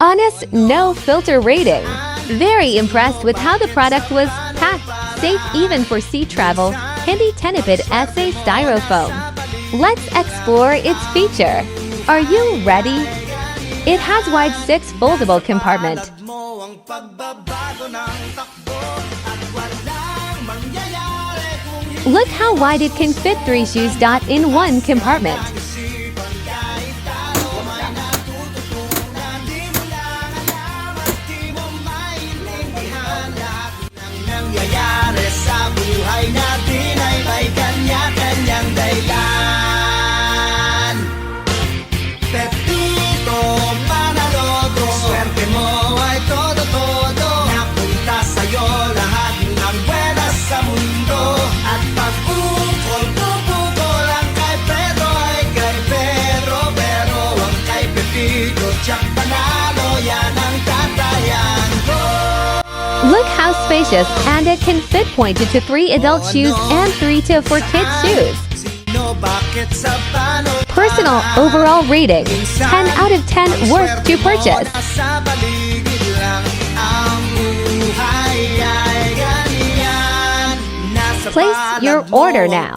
Honest, no filter rating. Very impressed with how the product was packed, safe even for sea travel, hindi tinipid SA styrofoam. Let's explore its feature. Are you ready? It has wide 6 foldable compartment. Look how wide it can fit 3 shoes. In one compartment. Look how spacious, and it can fit pointed to 3 adult shoes and 3 to 4 kids shoes. Personal overall rating, 10 out of 10, worth to purchase. Place your order now.